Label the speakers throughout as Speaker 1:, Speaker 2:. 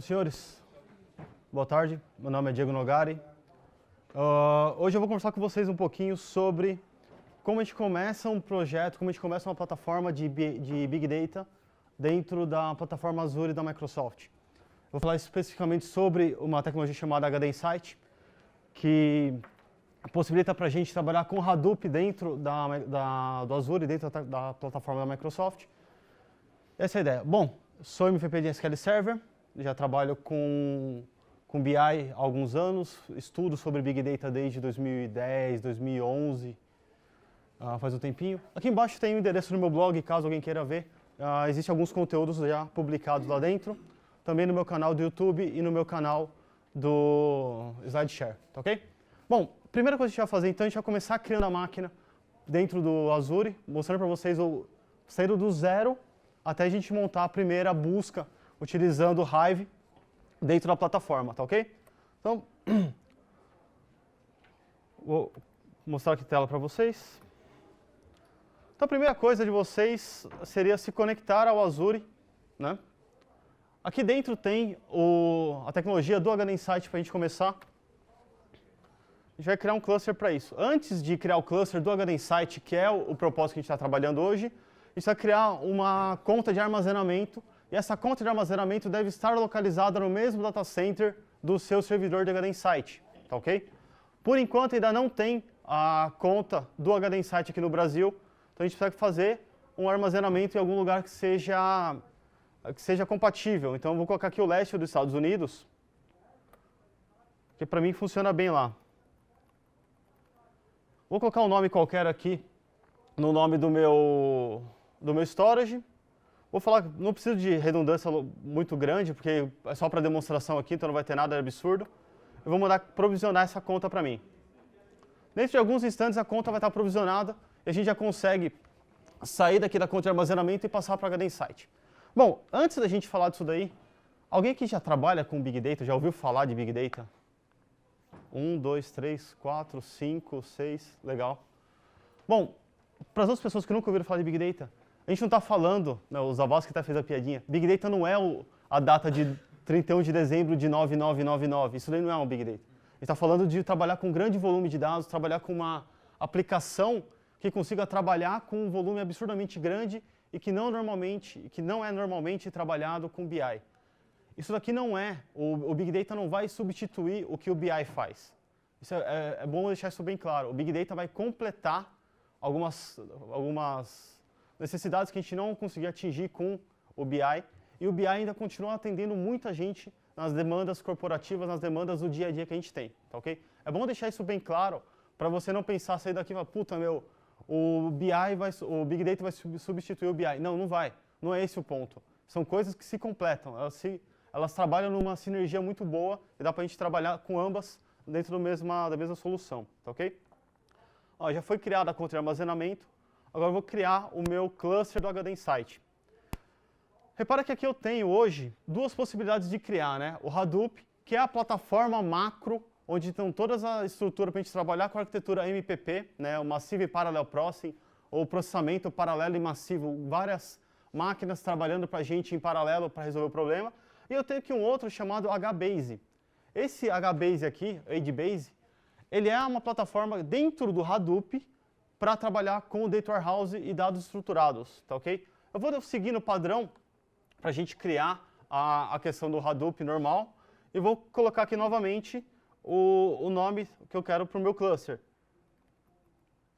Speaker 1: Senhores, boa tarde. Meu nome é Diego Nogari. Hoje eu vou conversar com vocês um pouquinho sobre como a gente começa um projeto, como a gente começa uma plataforma de Big Data dentro da plataforma Azure da Microsoft. Vou falar especificamente sobre uma tecnologia chamada HD Insight, que possibilita para a gente trabalhar com Hadoop dentro do Azure, dentro da plataforma da Microsoft. Essa é a ideia. Bom, sou MVP de SQL Server, já trabalho com BI há alguns anos, estudo sobre Big Data desde 2010, 2011, faz um tempinho. Aqui embaixo tem o endereço do meu blog, caso alguém queira ver. Existem alguns conteúdos já publicados lá dentro, também no meu canal do YouTube e no meu canal do SlideShare, tá ok? Bom, primeira coisa que a gente vai fazer então, a gente vai começar criando a máquina dentro do Azure, mostrando para vocês saindo do zero até a gente montar a primeira busca utilizando o Hive dentro da plataforma, tá ok? Então, vou mostrar aqui a tela para vocês. Então, a primeira coisa de vocês seria se conectar ao Azure, né? Aqui dentro tem a tecnologia do HD Insight para a gente começar. A gente vai criar um cluster para isso. Antes de criar o cluster do HD Insight, que é o propósito que a gente está trabalhando hoje, a gente vai criar uma conta de armazenamento. E essa conta de armazenamento deve estar localizada no mesmo data center do seu servidor de HD Insight, tá ok? Por enquanto ainda não tem a conta do HD Insight aqui no Brasil, então a gente precisa fazer um armazenamento em algum lugar que seja compatível. Então eu vou colocar aqui o leste dos Estados Unidos, que para mim funciona bem lá. Vou colocar um nome qualquer aqui no nome do meu storage. Vou falar, não preciso de redundância muito grande, porque é só para demonstração aqui, então não vai ter nada de absurdo. Eu vou mandar provisionar essa conta para mim. Dentro de alguns instantes a conta vai estar provisionada e a gente já consegue sair daqui da conta de armazenamento e passar para o HD Insight. Bom, antes da gente falar disso daí, alguém aqui já trabalha com Big Data, já ouviu falar de Big Data? 1, 2, 3, 4, 5, 6, legal. Bom, para as outras pessoas que nunca ouviram falar de Big Data, a gente não está falando, né, o Zavosky até fez a piadinha, Big Data não é a data de 31 de dezembro de 9999, isso daí não é um Big Data. A gente está falando de trabalhar com um grande volume de dados, trabalhar com uma aplicação que consiga trabalhar com um volume absurdamente grande e que não é normalmente trabalhado com BI. Isso daqui não o Big Data não vai substituir o que o BI faz. Isso é bom deixar isso bem claro. O Big Data vai completar algumas necessidades que a gente não conseguia atingir com o BI, e o BI ainda continua atendendo muita gente nas demandas corporativas, nas demandas do dia a dia que a gente tem, tá ok? É bom deixar isso bem claro, para você não pensar, sair daqui e falar, puta meu, o Big Data vai substituir o BI. Não, não vai, não é esse o ponto. São coisas que se completam, elas trabalham numa sinergia muito boa, e dá para a gente trabalhar com ambas dentro da mesma solução, tá ok? Ó, já foi criada a conta de armazenamento. Agora eu vou criar o meu cluster do HD Insight. Repara que aqui eu tenho hoje duas possibilidades de criar, né? O Hadoop, que é a plataforma macro, onde estão todas a estrutura para a gente trabalhar com a arquitetura MPP, né? O Massive Parallel Processing, ou processamento paralelo e massivo, várias máquinas trabalhando para a gente em paralelo para resolver o problema. E eu tenho aqui um outro chamado HBase. Esse HBase aqui, HBase, ele é uma plataforma dentro do Hadoop, para trabalhar com o Data Warehouse e dados estruturados, tá ok? Eu vou seguir no padrão para a gente criar a questão do Hadoop normal e vou colocar aqui novamente o nome que eu quero para o meu cluster.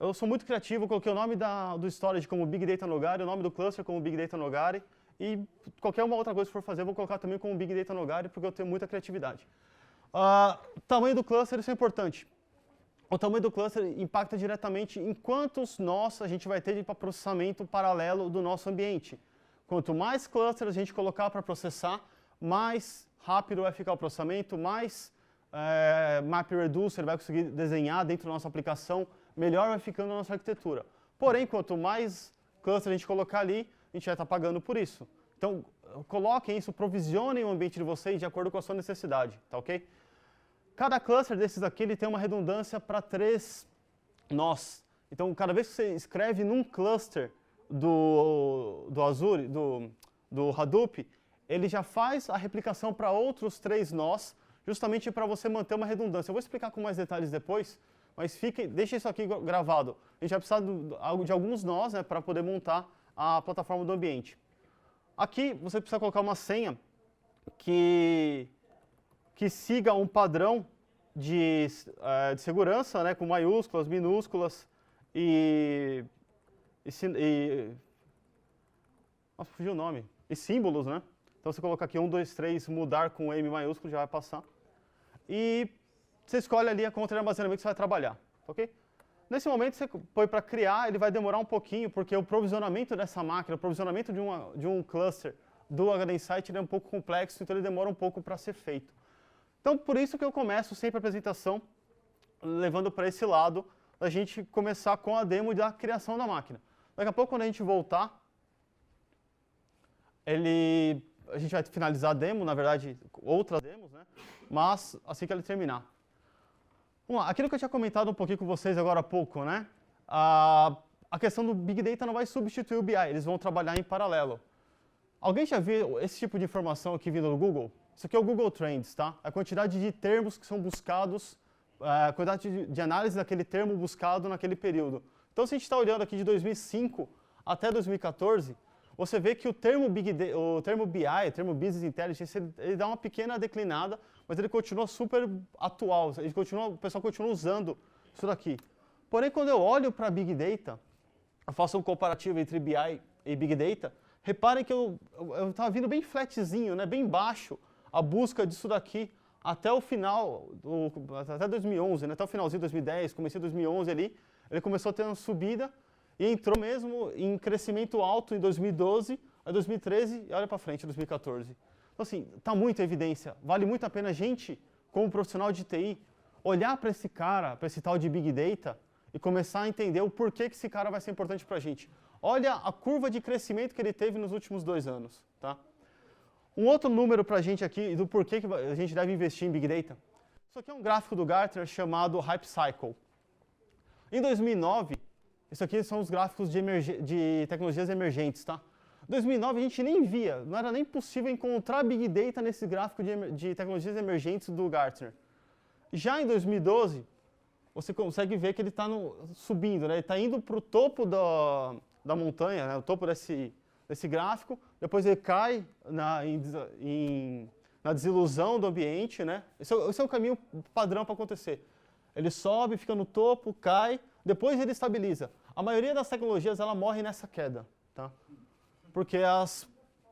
Speaker 1: Eu sou muito criativo, coloquei o nome do storage como Big Data Nogari, o nome do cluster como Big Data Nogari e qualquer uma outra coisa que for fazer eu vou colocar também como Big Data Nogari porque eu tenho muita criatividade. Tamanho do cluster, isso é importante. O tamanho do cluster impacta diretamente em quantos nós a gente vai ter para processamento paralelo do nosso ambiente. Quanto mais clusters a gente colocar para processar, mais rápido vai ficar o processamento, mais MapReduce vai conseguir desenhar dentro da nossa aplicação, melhor vai ficando a nossa arquitetura. Porém, quanto mais cluster a gente colocar ali, a gente vai estar pagando por isso. Então, coloquem isso, provisionem o ambiente de vocês de acordo com a sua necessidade, tá ok? Cada cluster desses aqui ele tem uma redundância para 3 nós. Então, cada vez que você escreve num cluster do Azure, do Hadoop, ele já faz a replicação para outros 3 nós, justamente para você manter uma redundância. Eu vou explicar com mais detalhes depois, mas deixa isso aqui gravado. A gente vai precisar de alguns nós, né, para poder montar a plataforma do ambiente. Aqui você precisa colocar uma senha que siga um padrão de segurança, né, com maiúsculas, minúsculas nossa, fugiu o nome. E símbolos, né? Então você coloca aqui 1, 2, 3, mudar com M maiúsculo, já vai passar. E você escolhe ali a conta de armazenamento que você vai trabalhar, ok? Nesse momento você põe para criar, ele vai demorar um pouquinho, porque o provisionamento dessa máquina, o provisionamento de um cluster do HD Insight ele é um pouco complexo, então ele demora um pouco para ser feito. Então, por isso que eu começo sempre a apresentação levando para esse lado, a gente começar com a demo da criação da máquina. Daqui a pouco, quando a gente voltar, a gente vai finalizar a demo, na verdade, outras demos, né? Mas assim que ele terminar. Vamos lá, aquilo que eu tinha comentado um pouquinho com vocês agora há pouco, né? A questão do Big Data não vai substituir o BI, eles vão trabalhar em paralelo. Alguém já viu esse tipo de informação aqui vindo do Google? Isso aqui é o Google Trends, tá? A quantidade de termos que são buscados, a quantidade de análise daquele termo buscado naquele período. Então, se a gente está olhando aqui de 2005 até 2014, você vê que o termo BI, o termo Business Intelligence, ele dá uma pequena declinada, mas ele continua super atual, o pessoal continua usando isso daqui. Porém, quando eu olho para Big Data, eu faço um comparativo entre BI e Big Data, reparem que eu estava vindo bem flatzinho, né, bem baixo, a busca disso daqui até o final, até 2011, né, até o finalzinho de 2010, comecei em 2011 ali, ele começou a ter uma subida e entrou mesmo em crescimento alto em 2012, a 2013 e olha para frente, 2014. Então assim, está muita evidência, vale muito a pena a gente, como profissional de TI, olhar para esse cara, para esse tal de Big Data e começar a entender o porquê que esse cara vai ser importante para a gente. Olha a curva de crescimento que ele teve nos últimos 2 anos, tá? Um outro número para a gente aqui, do porquê que a gente deve investir em Big Data. Isso aqui é um gráfico do Gartner chamado Hype Cycle. Em 2009, isso aqui são os gráficos de tecnologias emergentes, tá? Em 2009 a gente nem via, não era nem possível encontrar Big Data nesse gráfico de tecnologias emergentes do Gartner. Já em 2012, você consegue ver que ele está subindo, né? Ele está indo para o topo da montanha, né? O topo desse gráfico, depois ele cai na desilusão do ambiente, né? Esse é o caminho padrão para acontecer. Ele sobe, fica no topo, cai, depois ele estabiliza. A maioria das tecnologias, ela morre nessa queda, tá? Porque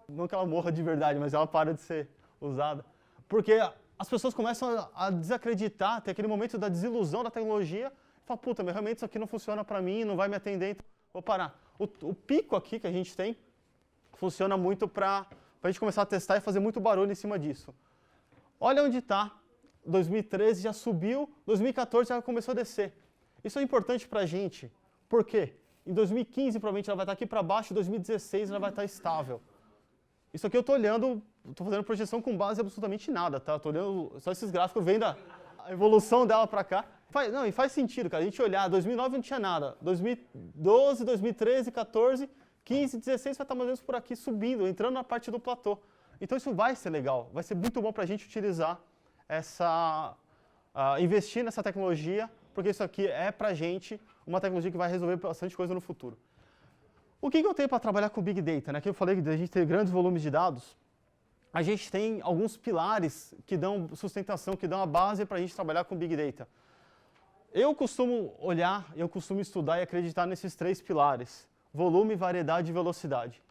Speaker 1: não que ela morra de verdade, mas ela para de ser usada. Porque as pessoas começam a desacreditar, tem aquele momento da desilusão da tecnologia, e fala, puta, mas realmente isso aqui não funciona para mim, não vai me atender, então vou parar. O pico aqui que a gente tem funciona muito para a gente começar a testar e fazer muito barulho em cima disso. Olha onde está. 2013 já subiu, 2014 já começou a descer. Isso é importante para a gente. Por quê? Em 2015 provavelmente ela vai estar aqui para baixo, em 2016 ela vai estar estável. Isso aqui eu estou olhando, estou fazendo projeção com base em absolutamente nada, tá? Estou olhando só esses gráficos, vendo a evolução dela para cá. E faz sentido, cara. A gente olhar, 2009 não tinha nada, 2012, 2013, 14, 15, 16 vai estar mais ou menos por aqui subindo, entrando na parte do platô. Então isso vai ser legal, vai ser muito bom para a gente utilizar investir nessa tecnologia, porque isso aqui é para a gente uma tecnologia que vai resolver bastante coisa no futuro. O que eu tenho para trabalhar com Big Data? Né? Aqui eu falei que a gente tem grandes volumes de dados. A gente tem alguns pilares que dão sustentação, que dão a base para a gente trabalhar com Big Data. Eu costumo olhar, eu costumo estudar e acreditar nesses 3 pilares: volume, variedade e velocidade.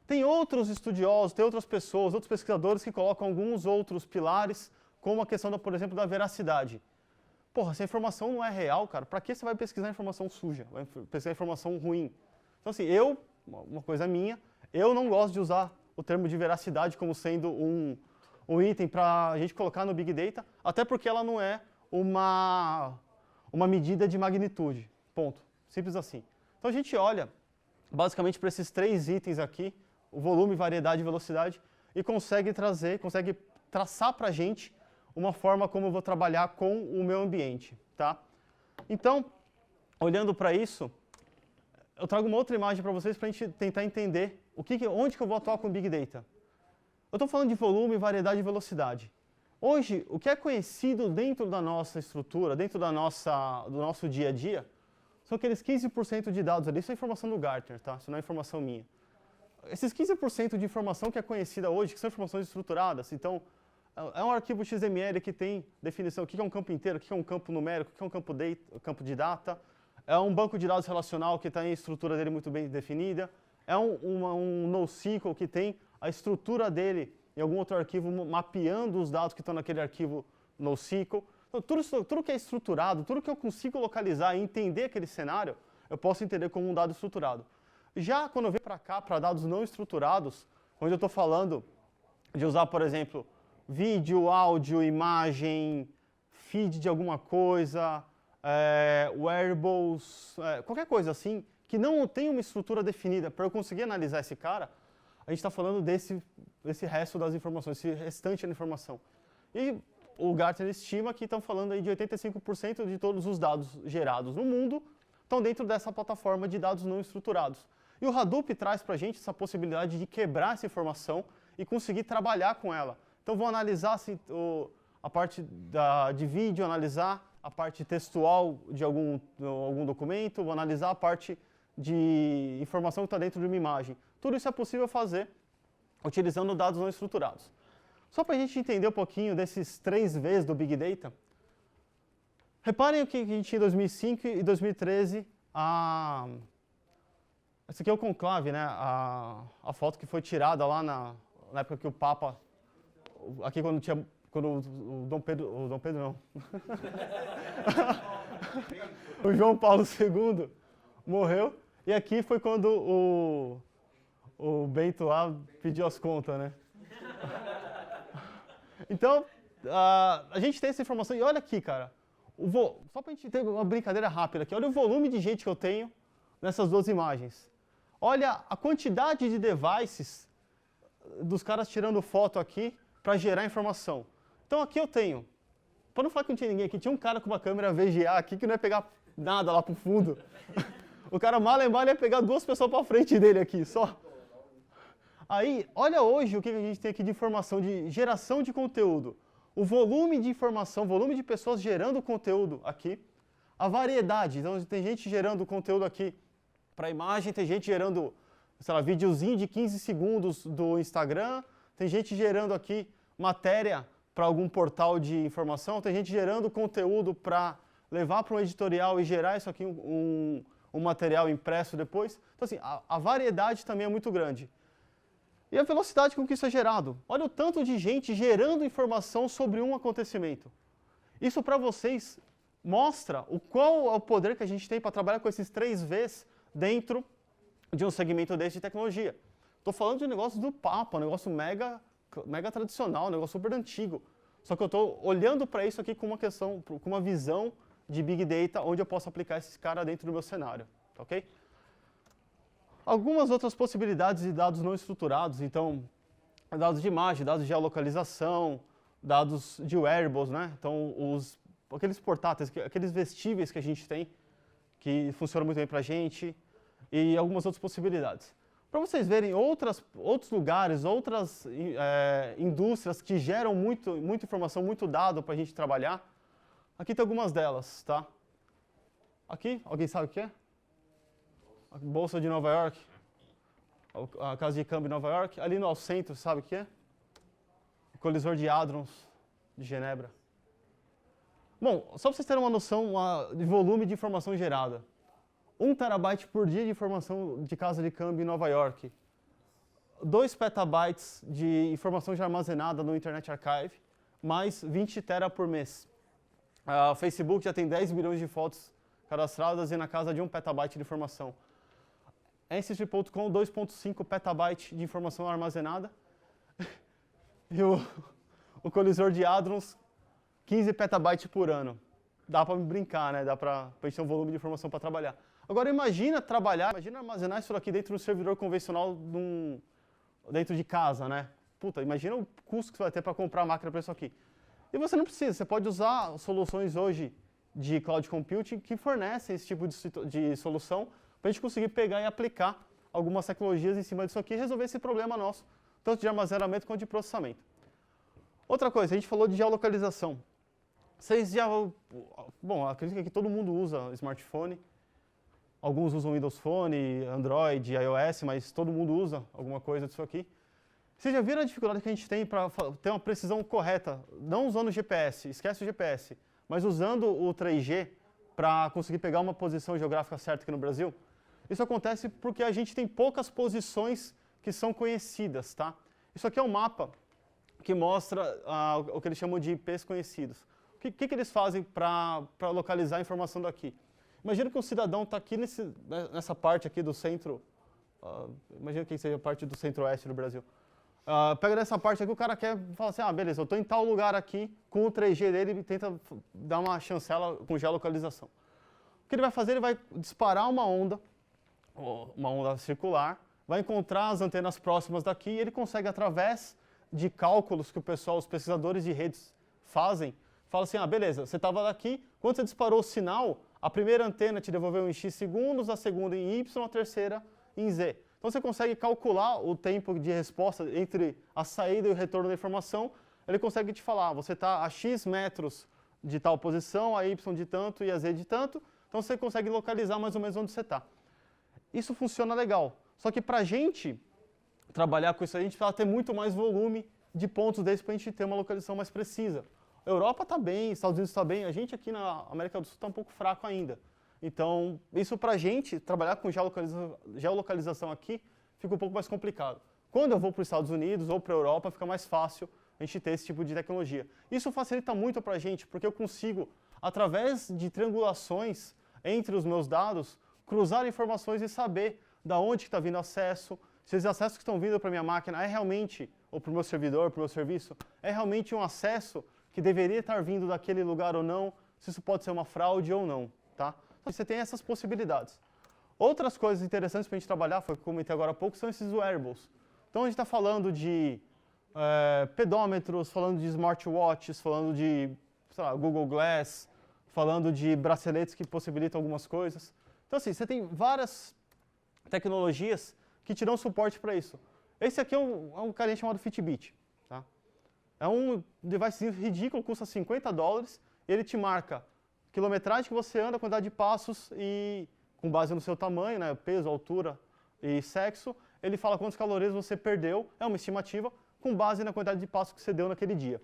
Speaker 1: Tem outros estudiosos, tem outras pessoas, outros pesquisadores que colocam alguns outros pilares, como a questão, por exemplo, da veracidade. Porra, se a informação não é real, cara, para que você vai pesquisar informação suja? Vai pesquisar informação ruim? Então, assim, uma coisa minha, eu não gosto de usar o termo de veracidade como sendo um item para a gente colocar no Big Data, até porque ela não é uma medida de magnitude. Ponto. Simples assim. Então, a gente olha, basicamente, para esses 3 itens aqui, o volume, variedade e velocidade, e consegue traçar para a gente uma forma como eu vou trabalhar com o meu ambiente, tá? Então, olhando para isso, eu trago uma outra imagem para vocês para a gente tentar entender onde que eu vou atuar com Big Data. Eu estou falando de volume, variedade e velocidade. Hoje, o que é conhecido dentro da nossa estrutura, dentro do nosso dia a dia, são aqueles 15% de dados ali. Isso é informação do Gartner, tá? Isso não é informação minha. Esses 15% de informação que é conhecida hoje, que são informações estruturadas, então, é um arquivo XML que tem definição, o que é um campo inteiro, o que é um campo numérico, o que é um campo de data, é um banco de dados relacional que está em estrutura dele muito bem definida, é um NoSQL que tem a estrutura dele em algum outro arquivo mapeando os dados que estão naquele arquivo NoSQL. Então, tudo que é estruturado, tudo que eu consigo localizar e entender aquele cenário, eu posso entender como um dado estruturado. Já quando eu venho para cá, para dados não estruturados, onde eu estou falando de usar, por exemplo, vídeo, áudio, imagem, feed de alguma coisa, wearables, qualquer coisa assim, que não tem uma estrutura definida para eu conseguir analisar esse cara, a gente está falando desse resto das informações, esse restante da informação. E o Gartner estima que estão falando aí de 85% de todos os dados gerados no mundo estão dentro dessa plataforma de dados não estruturados. E o Hadoop traz para a gente essa possibilidade de quebrar essa informação e conseguir trabalhar com ela. Então, vou analisar assim, a parte de vídeo, analisar a parte textual de algum documento, vou analisar a parte de informação que está dentro de uma imagem. Tudo isso é possível fazer utilizando dados não estruturados. Só para a gente entender um pouquinho desses 3 Vs do Big Data, reparem o que a gente tinha em 2005 e 2013, esse aqui é o conclave, né? A foto que foi tirada lá na época que o Papa, aqui quando o Dom Pedro não, o João Paulo II morreu, e aqui foi quando o Bento lá pediu as contas, né? Então, a gente tem essa informação, e olha aqui, cara, só para a gente ter uma brincadeira rápida aqui, olha o volume de gente que eu tenho nessas 2 imagens. Olha a quantidade de devices dos caras tirando foto aqui para gerar informação. Então aqui eu tenho, para não falar que não tinha ninguém aqui, tinha um cara com uma câmera VGA aqui que não ia pegar nada lá pro fundo. O cara mal ia pegar 2 pessoas para frente dele aqui, só. Aí, olha hoje o que a gente tem aqui de informação, de geração de conteúdo. O volume de informação, o volume de pessoas gerando conteúdo aqui. A variedade, então tem gente gerando conteúdo aqui para imagem, tem gente gerando, sei lá, videozinho de 15 segundos do Instagram, tem gente gerando aqui matéria para algum portal de informação, tem gente gerando conteúdo para levar para um editorial e gerar isso aqui, um material impresso depois. Então, assim, a variedade também é muito grande. E a velocidade com que isso é gerado. Olha o tanto de gente gerando informação sobre um acontecimento. Isso para vocês mostra qual é o poder que a gente tem para trabalhar com esses 3 Vs dentro de um segmento desse de tecnologia. Estou falando de um negócio do Papa, um negócio mega tradicional, um negócio super antigo. Só que eu estou olhando para isso aqui com uma visão de Big Data, onde eu posso aplicar esse cara dentro do meu cenário. Tá ok? Algumas outras possibilidades de dados não estruturados, então, dados de imagem, dados de geolocalização, dados de wearables, né? Então, aqueles portáteis, aqueles vestíveis que a gente tem, que funcionam muito bem para a gente, e algumas outras possibilidades. Para vocês verem outros lugares, outras indústrias que geram muita informação, muito dado para a gente trabalhar, aqui tem algumas delas, tá? Aqui, alguém sabe o que é? A Bolsa de Nova York, a Casa de Câmbio de Nova York. Ali no centro, sabe o que é? O Colisor de Hadrons de Genebra. Bom, só para vocês terem uma noção de volume de informação gerada. 1 terabyte por dia de informação de casa de câmbio em Nova York. 2 petabytes de informação já armazenada no Internet Archive, mais 20 tera por mês. A Facebook já tem 10 milhões de fotos cadastradas e na casa de 1 petabyte de informação. Ancestry.com, 2.5 petabyte de informação armazenada. E o Colisor de Hadrons, 15 petabytes por ano. Dá para brincar, né? Dá para a gente ter um volume de informação para trabalhar. Agora imagina armazenar isso aqui dentro do servidor convencional dentro de casa, né? Puta, imagina o custo que você vai ter para comprar a máquina para isso aqui. E você não precisa, você pode usar soluções hoje de cloud computing que fornecem esse tipo de solução para a gente conseguir pegar e aplicar algumas tecnologias em cima disso aqui e resolver esse problema nosso tanto de armazenamento quanto de processamento. Outra coisa, a gente falou de geolocalização. Vocês já... Bom, acredito que todo mundo usa smartphone. Alguns usam Windows Phone, Android, iOS, mas todo mundo usa alguma coisa disso aqui. Vocês já viram a dificuldade que a gente tem para ter uma precisão correta, não usando o GPS, esquece o GPS, mas usando o 3G para conseguir pegar uma posição geográfica certa aqui no Brasil? Isso acontece porque a gente tem poucas posições que são conhecidas, tá? Isso aqui é um mapa que mostra o que eles chamam de IPs conhecidos. O que eles fazem para localizar a informação daqui? Imagina que um cidadão está aqui nessa parte aqui do centro, imagina que seja a parte do centro-oeste do Brasil. Pega nessa parte aqui, o cara quer falar assim, beleza, eu estou em tal lugar aqui, com o 3G dele, ele tenta dar uma chancela com geolocalização. O que ele vai fazer? Ele vai disparar uma onda circular, vai encontrar as antenas próximas daqui e ele consegue, através de cálculos que os pesquisadores de redes fazem, fala assim, beleza, você estava daqui, quando você disparou o sinal, a primeira antena te devolveu em X segundos, a segunda em Y, a terceira em Z. Então você consegue calcular o tempo de resposta entre a saída e o retorno da informação, ele consegue te falar, você está a X metros de tal posição, a Y de tanto e a Z de tanto, então você consegue localizar mais ou menos onde você está. Isso funciona legal, só que para a gente trabalhar com isso, a gente precisa ter muito mais volume de pontos desses para a gente ter uma localização mais precisa. A Europa está bem, Estados Unidos está bem, a gente aqui na América do Sul está um pouco fraco ainda. Então, isso para a gente, trabalhar com geolocalização aqui, fica um pouco mais complicado. Quando eu vou para os Estados Unidos ou para a Europa, fica mais fácil a gente ter esse tipo de tecnologia. Isso facilita muito para a gente, porque eu consigo, através de triangulações entre os meus dados, cruzar informações e saber da onde está vindo acesso, se os acessos que estão vindo para a minha máquina é realmente, ou para o meu servidor, para o meu serviço, é realmente um acesso que deveria estar vindo daquele lugar ou não, se isso pode ser uma fraude ou não, tá? Então, você tem essas possibilidades. Outras coisas interessantes para a gente trabalhar, foi o que eu comentei agora há pouco, são esses wearables. Então, a gente está falando de pedômetros, falando de smartwatches, falando de, sei lá, Google Glass, falando de braceletes que possibilitam algumas coisas. Então, assim, você tem várias tecnologias que te dão suporte para isso. Esse aqui é um carinha chamado Fitbit. Tá? É um device ridículo, custa $50, e ele te marca quilometragem que você anda, quantidade de passos e, com base no seu tamanho, né, peso, altura e sexo, ele fala quantas calorias você perdeu, é uma estimativa, com base na quantidade de passos que você deu naquele dia.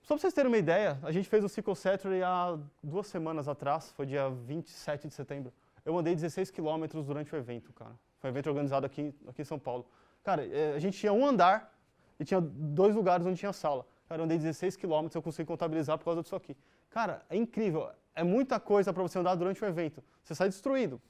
Speaker 1: Só para vocês terem uma ideia, a gente fez o Cycle Saturday há 2 semanas atrás, foi dia 27 de setembro. Eu andei 16 quilômetros durante o evento, cara. Foi um evento organizado aqui em São Paulo. Cara, a gente tinha um andar e tinha 2 lugares onde tinha sala. Cara, eu andei 16 quilômetros, eu consegui contabilizar por causa disso aqui. Cara, é incrível. É muita coisa para você andar durante o evento. Você sai destruído.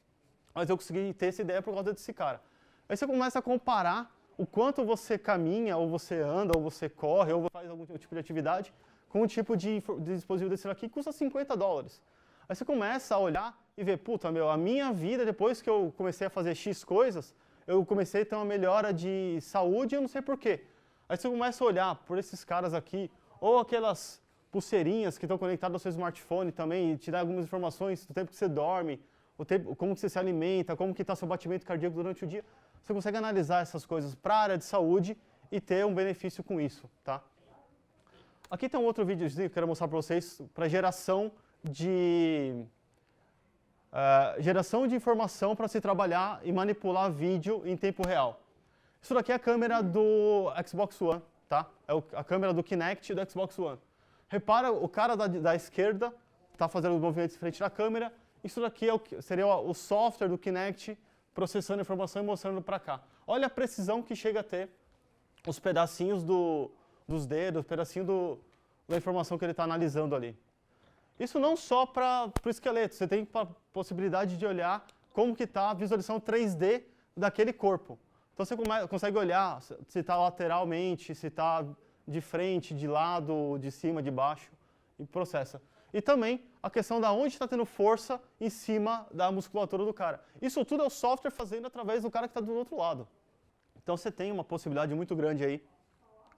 Speaker 1: Mas eu consegui ter essa ideia por causa desse cara. Aí você começa a comparar o quanto você caminha, ou você anda, ou você corre, ou faz algum tipo de atividade com um tipo de dispositivo desse aqui que custa $50. Aí você começa a olhar e ver, puta, a minha vida, depois que eu comecei a fazer X coisas, eu comecei a ter uma melhora de saúde e eu não sei porquê. Aí você começa a olhar por esses caras aqui, ou aquelas pulseirinhas que estão conectadas ao seu smartphone também e te dá algumas informações do tempo que você dorme, como que você se alimenta, como que está seu batimento cardíaco durante o dia. Você consegue analisar essas coisas para a área de saúde e ter um benefício com isso, tá? Aqui tem um outro videozinho que eu quero mostrar para vocês, para geração de informação para se trabalhar e manipular vídeo em tempo real. Isso daqui é a câmera do Xbox One, tá? É a câmera do Kinect do Xbox One. Repara, o cara da esquerda está fazendo os movimentos em frente da câmera. Isso daqui seria o software do Kinect processando a informação e mostrando para cá. Olha a precisão que chega a ter os pedacinhos dos dedos, pedacinho da informação que ele está analisando ali. Isso não só para o esqueleto, você tem a possibilidade de olhar como que está a visualização 3D daquele corpo. Então você consegue olhar se está lateralmente, se está de frente, de lado, de cima, de baixo, e processa. E também a questão da onde está tendo força em cima da musculatura do cara. Isso tudo é o software fazendo através do cara que está do outro lado. Então você tem uma possibilidade muito grande aí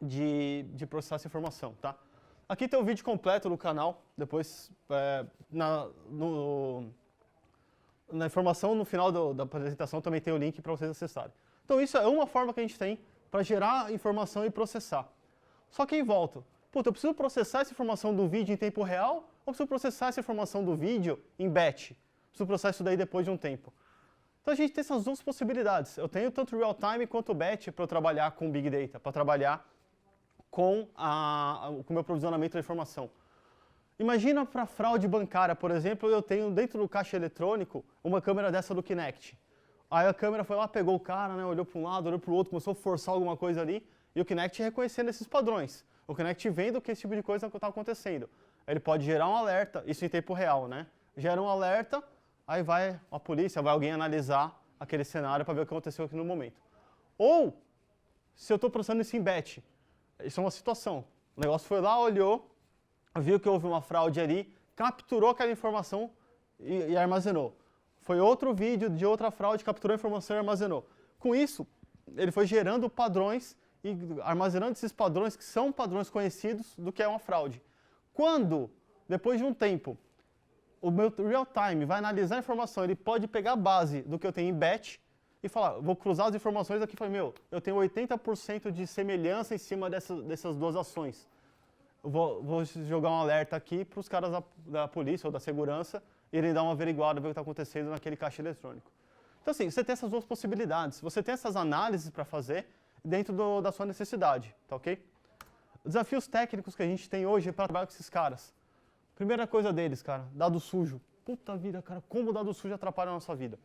Speaker 1: de processar essa informação, tá? Aqui tem o vídeo completo do canal, depois na informação no final da apresentação também tem o link para vocês acessarem. Então isso é uma forma que a gente tem para gerar informação e processar. Só que aí volta. Puta, eu preciso processar essa informação do vídeo em tempo real ou preciso processar essa informação do vídeo em batch? Preciso processar isso daí depois de um tempo. Então a gente tem essas duas possibilidades. Eu tenho tanto real-time quanto batch para eu trabalhar com Big Data, para trabalhar com o meu provisionamento da informação. Imagina para fraude bancária, por exemplo, eu tenho dentro do caixa eletrônico uma câmera dessa do Kinect. Aí a câmera foi lá, pegou o cara, né, olhou para um lado, olhou para o outro, começou a forçar alguma coisa ali, e o Kinect reconhecendo esses padrões. O Kinect vendo que esse tipo de coisa está acontecendo. Ele pode gerar um alerta, isso em tempo real, né? Gera um alerta, aí vai a polícia, vai alguém analisar aquele cenário para ver o que aconteceu aqui no momento. Ou, se eu estou processando isso em batch, isso é uma situação. O negócio foi lá, olhou, viu que houve uma fraude ali, capturou aquela informação e armazenou. Foi outro vídeo de outra fraude, capturou a informação e armazenou. Com isso, ele foi gerando padrões e armazenando esses padrões que são padrões conhecidos do que é uma fraude. Quando, depois de um tempo, o meu real-time vai analisar a informação, ele pode pegar a base do que eu tenho em batch e falar, vou cruzar as informações aqui e falar, meu, eu tenho 80% de semelhança em cima dessas duas ações. Eu vou jogar um alerta aqui para os caras da polícia ou da segurança irem dar uma averiguada, ver o que está acontecendo naquele caixa eletrônico. Então, assim, você tem essas duas possibilidades. Você tem essas análises para fazer dentro da sua necessidade, tá ok? Desafios técnicos que a gente tem hoje para trabalhar com esses caras. Primeira coisa deles, cara, dado sujo. Puta vida, cara, como o dado sujo atrapalha a nossa vida.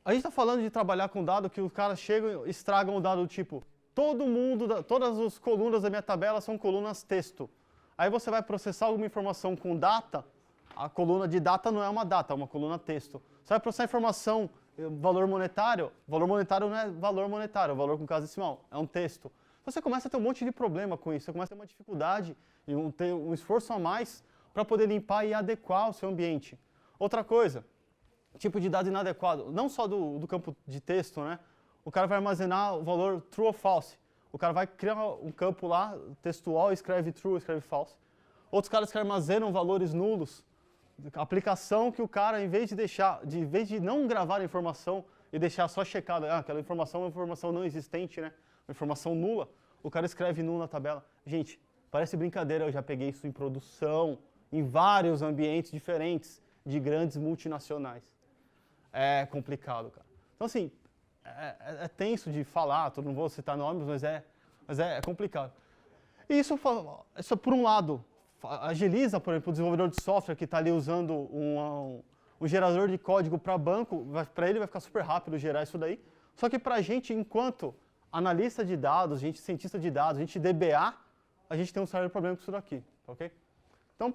Speaker 1: A gente está falando de trabalhar com dado que os caras chegam e estragam o dado tipo, todas as colunas da minha tabela são colunas texto. Aí você vai processar alguma informação com data, a coluna de data não é uma data, é uma coluna texto. Você vai processar informação, valor monetário não é valor monetário, é valor com casa decimal, é um texto. Então você começa a ter um monte de problema com isso, você começa a ter uma dificuldade e ter um esforço a mais para poder limpar e adequar o seu ambiente. Outra coisa, tipo de dado inadequado, não só do campo de texto, né? O cara vai armazenar o valor true ou false. O cara vai criar um campo lá, textual, escreve true, escreve false. Outros caras que armazenam valores nulos. Aplicação que o cara, em vez de não gravar a informação e deixar só checada, aquela informação é uma informação não existente, né? Uma informação nula, o cara escreve nulo na tabela. Gente, parece brincadeira, eu já peguei isso em produção, em vários ambientes diferentes de grandes multinacionais. É complicado, cara. Então, assim, é tenso de falar, não vou citar nomes, mas é complicado. E isso por um lado, agiliza, por exemplo, o desenvolvedor de software que está ali usando um gerador de código para banco, para ele vai ficar super rápido gerar isso daí. Só que para a gente, enquanto analista de dados, gente cientista de dados, gente DBA, a gente tem um sério problema com isso daqui, ok? Então,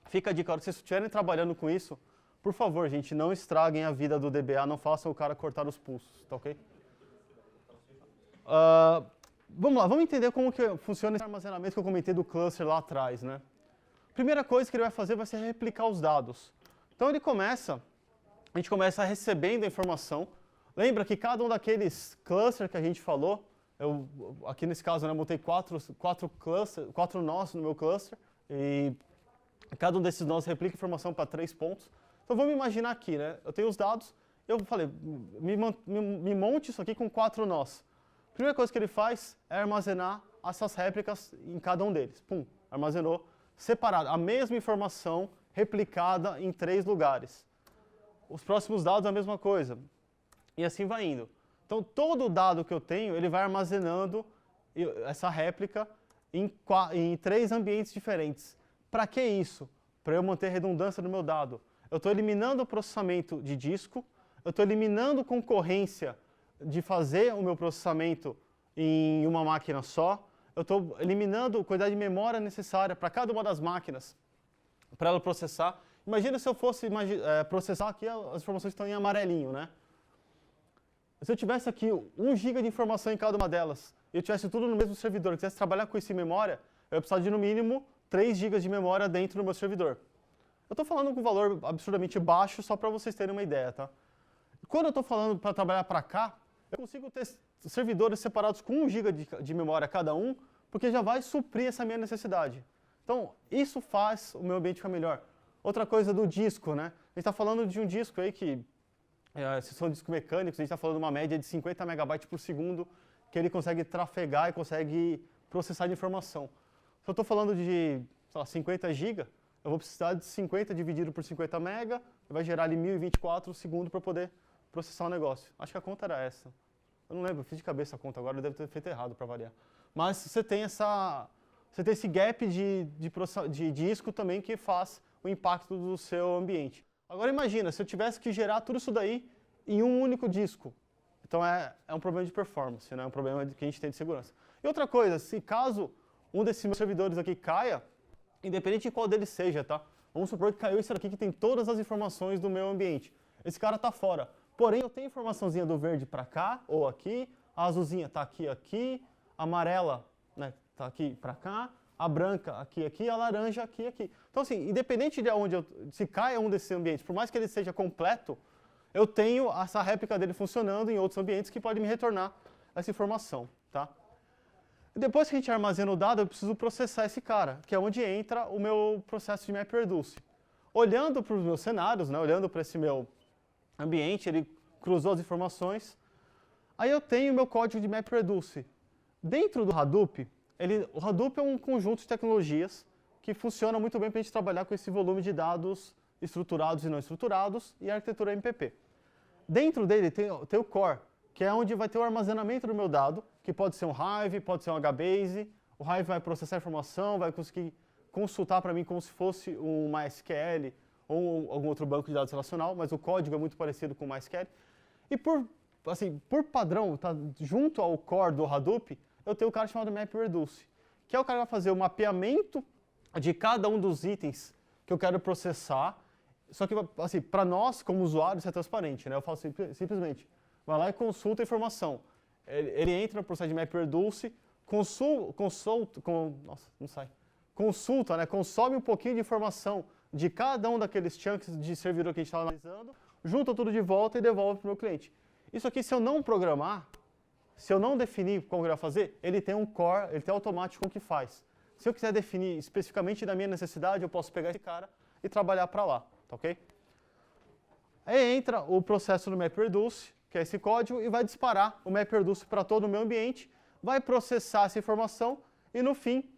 Speaker 1: fica a dica, a hora que vocês estiverem trabalhando com isso, por favor, gente, não estraguem a vida do DBA, não façam o cara cortar os pulsos, tá ok? Vamos lá, vamos entender como que funciona esse armazenamento que eu comentei do cluster lá atrás, né? Primeira coisa que ele vai fazer vai ser replicar os dados. Então a gente começa recebendo a informação. Lembra que cada um daqueles clusters que a gente falou, aqui nesse caso, né, eu montei quatro nós no meu cluster, e cada um desses nós replica informação para 3 pontos. Então vamos imaginar aqui, né? Eu tenho os dados, eu falei, me monte isso aqui com 4 nós. A primeira coisa que ele faz é armazenar essas réplicas em cada um deles. Pum, armazenou separado, a mesma informação replicada em 3 lugares. Os próximos dados a mesma coisa. E assim vai indo. Então todo dado que eu tenho, ele vai armazenando essa réplica em 3 ambientes diferentes. Para que isso? Para eu manter redundância do meu dado. Eu estou eliminando o processamento de disco, eu estou eliminando concorrência de fazer o meu processamento em uma máquina só, eu estou eliminando a quantidade de memória necessária para cada uma das máquinas para ela processar. Imagina se eu fosse processar aqui, as informações estão em amarelinho, né? Se eu tivesse aqui 1 GB de informação em cada uma delas, e eu tivesse tudo no mesmo servidor, eu quisesse trabalhar com isso em memória, eu ia precisar de no mínimo 3 GB de memória dentro do meu servidor. Eu estou falando com um valor absurdamente baixo só para vocês terem uma ideia, tá? Quando eu estou falando para trabalhar para cá, eu consigo ter servidores separados com 1 GB de memória cada um, porque já vai suprir essa minha necessidade. Então, isso faz o meu ambiente ficar melhor. Outra coisa do disco, né? A gente está falando de um disco aí que, se são discos mecânicos, a gente está falando de uma média de 50 megabytes por segundo que ele consegue trafegar e consegue processar de informação. Se eu estou falando de, sei lá, 50 GB, eu vou precisar de 50 dividido por 50 mega, vai gerar ali 1024 segundos para poder processar o negócio. Acho que a conta era essa. Eu não lembro, eu fiz de cabeça a conta agora, eu devo ter feito errado para variar. Mas você tem esse gap de disco também que faz o impacto do seu ambiente. Agora imagina, se eu tivesse que gerar tudo isso daí em um único disco. Então é um problema de performance, né? É um problema que a gente tem de segurança. E outra coisa, se caso um desses meus servidores aqui caia, independente de qual deles seja, tá? Vamos supor que caiu esse aqui que tem todas as informações do meu ambiente. Esse cara está fora. Porém, eu tenho informaçãozinha do verde para cá ou aqui, a azulzinha está aqui, a amarela, né, está aqui para cá, a branca aqui, a laranja aqui. Então, assim, independente de onde se caia um desses ambientes, por mais que ele seja completo, eu tenho essa réplica dele funcionando em outros ambientes que pode me retornar essa informação, tá? Depois que a gente armazena o dado, eu preciso processar esse cara, que é onde entra o meu processo de MapReduce. Olhando para os meus cenários, né, olhando para esse meu ambiente, ele cruzou as informações. Aí eu tenho o meu código de MapReduce. Dentro do Hadoop, o Hadoop é um conjunto de tecnologias que funciona muito bem para a gente trabalhar com esse volume de dados estruturados e não estruturados e a arquitetura MPP. Dentro dele tem o Core, que é onde vai ter o armazenamento do meu dado, que pode ser um Hive, pode ser um HBase. O Hive vai processar a informação, vai conseguir consultar para mim como se fosse um MySQL ou algum outro banco de dados relacional, mas o código é muito parecido com o MySQL. E por padrão, tá, junto ao core do Hadoop, eu tenho um cara chamado MapReduce, que é o cara que vai fazer o mapeamento de cada um dos itens que eu quero processar. Só que, assim, para nós, como usuários, isso é transparente, né? Eu falo simplesmente, vai lá e consulta a informação. Ele entra no processo de MapReduce, consulta, né? Consome um pouquinho de informação de cada um daqueles chunks de servidor que a gente está analisando, junta tudo de volta e devolve para o meu cliente. Isso aqui, se eu não programar, se eu não definir como ele vai fazer, ele tem um core, ele tem automático que faz. Se eu quiser definir especificamente da minha necessidade, eu posso pegar esse cara e trabalhar para lá, tá ok? Aí entra o processo do MapReduce, que é esse código, e vai disparar o MapReduce para todo o meu ambiente, vai processar essa informação e no fim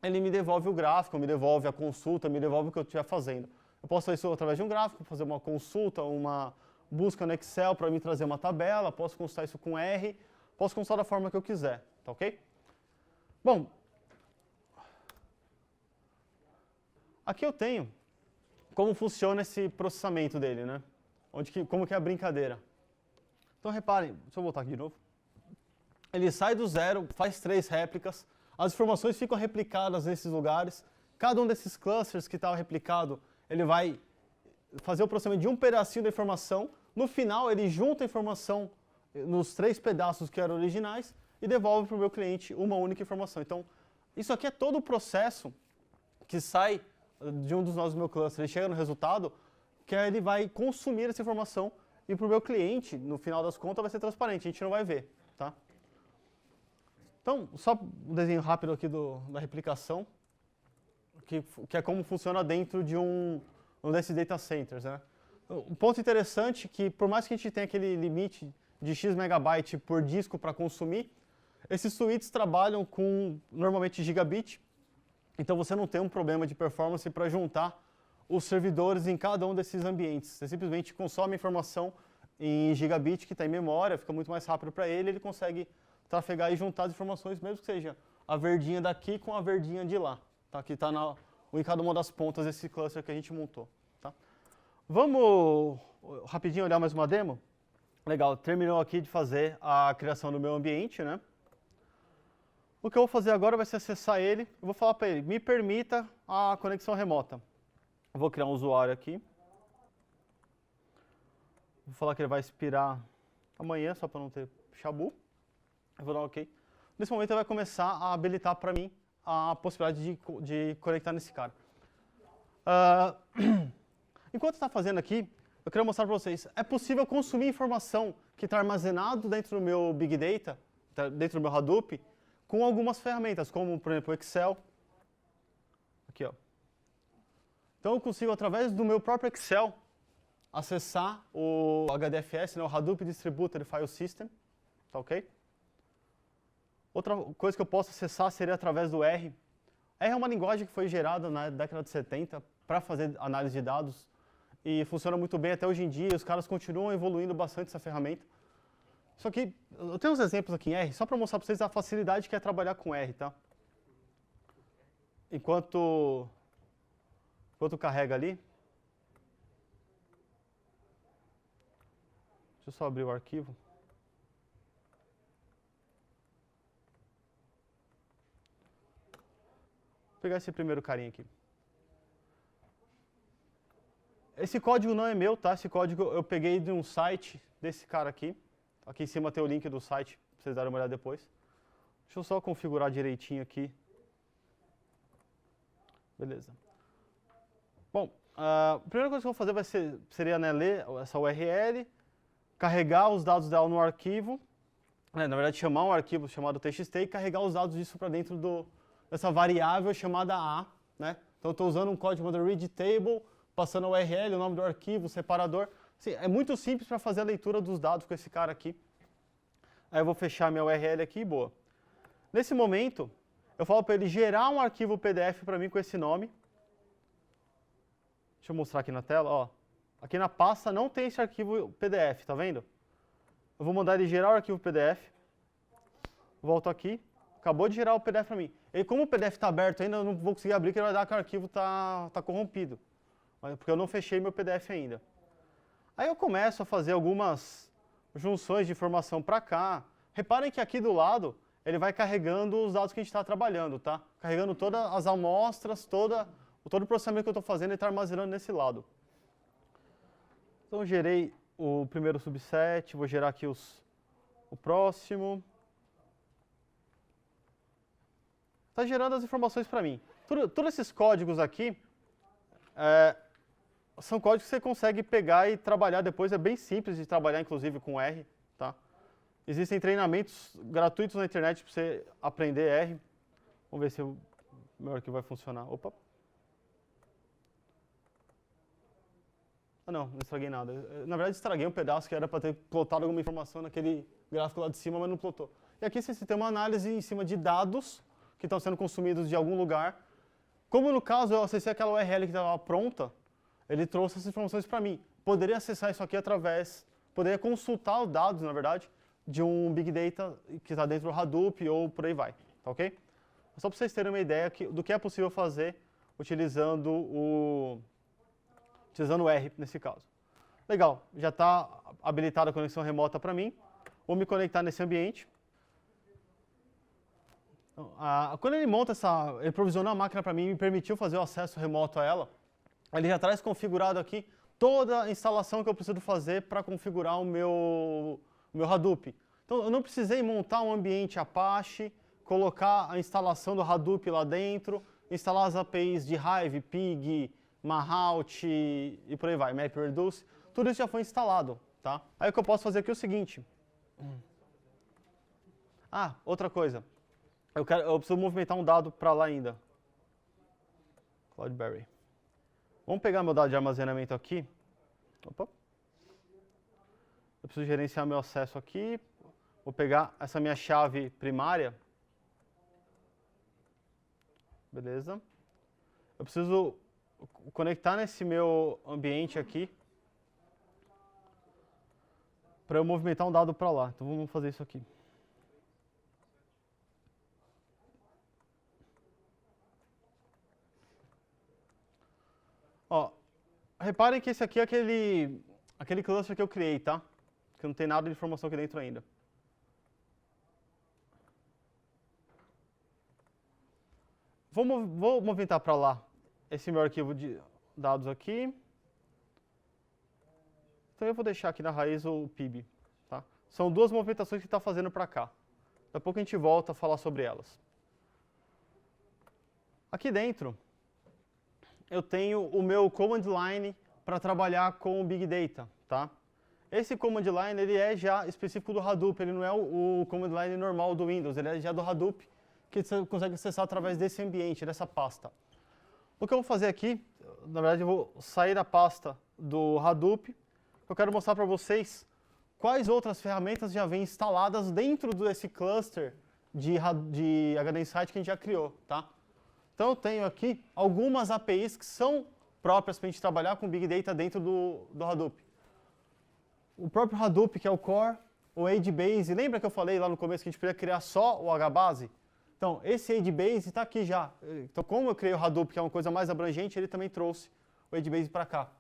Speaker 1: ele me devolve o gráfico, me devolve a consulta, me devolve o que eu estiver fazendo. Eu posso fazer isso através de um gráfico, fazer uma consulta, uma busca no Excel para me trazer uma tabela, posso consultar isso com R, posso consultar da forma que eu quiser, tá ok? Bom, aqui eu tenho como funciona esse processamento dele, né? Como que é a brincadeira. Então reparem, deixa eu voltar aqui de novo. Ele sai do zero, faz 3 réplicas, as informações ficam replicadas nesses lugares, cada um desses clusters que estava replicado, ele vai fazer o processamento de um pedacinho da informação, no final ele junta a informação nos 3 pedaços que eram originais e devolve para o meu cliente uma única informação. Então, isso aqui é todo o processo que sai de um dos nós do meu cluster, ele chega no resultado, que ele vai consumir essa informação e para o meu cliente, no final das contas, vai ser transparente, a gente não vai ver, tá? Então, só um desenho rápido aqui da replicação, que é como funciona dentro de um desses data centers, né? Um ponto interessante é que, por mais que a gente tenha aquele limite de X megabyte por disco para consumir, esses suítes trabalham com, normalmente, gigabit, então você não tem um problema de performance para juntar os servidores em cada um desses ambientes. Você simplesmente consome a informação em gigabit que está em memória, fica muito mais rápido para ele consegue trafegar e juntar as informações, mesmo que seja a verdinha daqui com a verdinha de lá, tá? Que está em cada uma das pontas desse cluster que a gente montou. Tá? Vamos rapidinho olhar mais uma demo? Legal, terminou aqui de fazer a criação do meu ambiente, né? O que eu vou fazer agora vai ser acessar ele, eu vou falar para ele, me permita a conexão remota. Eu vou criar um usuário aqui. Vou falar que ele vai expirar amanhã, só para não ter chabu. Eu vou dar um OK. Nesse momento ele vai começar a habilitar para mim a possibilidade de conectar nesse cara. Enquanto está fazendo aqui, eu quero mostrar para vocês, é possível consumir informação que está armazenado dentro do meu Big Data, dentro do meu Hadoop, com algumas ferramentas, como, por exemplo, o Excel. Aqui, ó. Então eu consigo, através do meu próprio Excel, acessar o HDFS, né, o Hadoop Distributed File System, tá ok? Outra coisa que eu posso acessar seria através do R. R é uma linguagem que foi gerada na década de 70 para fazer análise de dados e funciona muito bem até hoje em dia. Os caras continuam evoluindo bastante essa ferramenta. Só que eu tenho uns exemplos aqui em R, só para mostrar para vocês a facilidade que é trabalhar com R, tá? Enquanto carrega ali. Deixa eu só abrir o arquivo. Vou pegar esse primeiro carinha aqui. Esse código não é meu, tá? Esse código eu peguei de um site desse cara aqui. Aqui em cima tem o link do site, para vocês darem uma olhada depois. Deixa eu só configurar direitinho aqui. Beleza. Bom, a primeira coisa que eu vou fazer seria né, ler essa URL, carregar os dados dela no arquivo, na verdade chamar um arquivo chamado txt e carregar os dados disso para dentro dessa variável chamada A. Né? Então eu estou usando um código chamado readTable, passando a URL, o nome do arquivo, o separador. Assim, é muito simples para fazer a leitura dos dados com esse cara aqui. Aí eu vou fechar minha URL aqui, boa. Nesse momento, eu falo para ele gerar um arquivo PDF para mim com esse nome. Deixa eu mostrar aqui na tela, ó. Aqui na pasta não tem esse arquivo PDF, tá vendo? Eu vou mandar ele gerar o arquivo PDF. Volto aqui. Acabou de gerar o PDF para mim. E como o PDF está aberto ainda, eu não vou conseguir abrir, porque ele vai dar que o arquivo tá corrompido. Porque eu não fechei meu PDF ainda. Aí eu começo a fazer algumas junções de informação para cá. Reparem que aqui do lado, ele vai carregando os dados que a gente está trabalhando, tá? Carregando todas as amostras, todo o processamento que eu estou fazendo, ele está armazenando nesse lado. Então, eu gerei o primeiro subset, vou gerar aqui o próximo. Está gerando as informações para mim. Todos esses códigos aqui são códigos que você consegue pegar e trabalhar depois. É bem simples de trabalhar, inclusive, com R. Tá? Existem treinamentos gratuitos na internet para você aprender R. Vamos ver se o meu arquivo vai funcionar. Opa! Ah, não estraguei nada. Na verdade, estraguei um pedaço que era para ter plotado alguma informação naquele gráfico lá de cima, mas não plotou. E aqui você tem uma análise em cima de dados que estão sendo consumidos de algum lugar. Como no caso eu acessei aquela URL que estava pronta, ele trouxe essas informações para mim. Poderia acessar isso aqui poderia consultar os dados, na verdade, de um Big Data que está dentro do Hadoop ou por aí vai, tá ok? Só para vocês terem uma ideia do que é possível fazer utilizando o R nesse caso. Legal, já está habilitada a conexão remota para mim. Vou me conectar nesse ambiente. Então, quando ele monta ele provisionou a máquina para mim e me permitiu fazer o acesso remoto a ela, ele já traz configurado aqui toda a instalação que eu preciso fazer para configurar o meu Hadoop. Então, eu não precisei montar um ambiente Apache, colocar a instalação do Hadoop lá dentro, instalar as APIs de Hive, Pig, Mahout e por aí vai, MapReduce. Tudo isso já foi instalado, tá? Aí o que eu posso fazer aqui é o seguinte. Outra coisa. Eu preciso movimentar um dado para lá ainda. Cloudberry. Vamos pegar meu dado de armazenamento aqui. Opa. Eu preciso gerenciar meu acesso aqui. Vou pegar essa minha chave primária. Beleza. Eu preciso conectar nesse meu ambiente aqui para eu movimentar um dado para lá. Então vamos fazer isso aqui. Ó, reparem que esse aqui é aquele cluster que eu criei, tá? Que não tem nada de informação aqui dentro ainda. Vou movimentar para lá esse meu arquivo de dados aqui. Então eu vou deixar aqui na raiz o PIB. Tá? São duas movimentações que está fazendo para cá. Daqui a pouco a gente volta a falar sobre elas. Aqui dentro, eu tenho o meu command line para trabalhar com o Big Data. Tá? Esse command line ele é já específico do Hadoop, ele não é o command line normal do Windows, ele é já do Hadoop, que você consegue acessar através desse ambiente, dessa pasta. O que eu vou fazer aqui, na verdade eu vou sair da pasta do Hadoop, eu quero mostrar para vocês quais outras ferramentas já vêm instaladas dentro desse cluster de HD Insight que a gente já criou, tá? Então eu tenho aqui algumas APIs que são próprias para a gente trabalhar com Big Data dentro do Hadoop. O próprio Hadoop, que é o Core, o HBase, lembra que eu falei lá no começo que a gente podia criar só o HBase? Então, esse HBase está aqui já. Então, como eu criei o Hadoop, que é uma coisa mais abrangente, ele também trouxe o HBase para cá.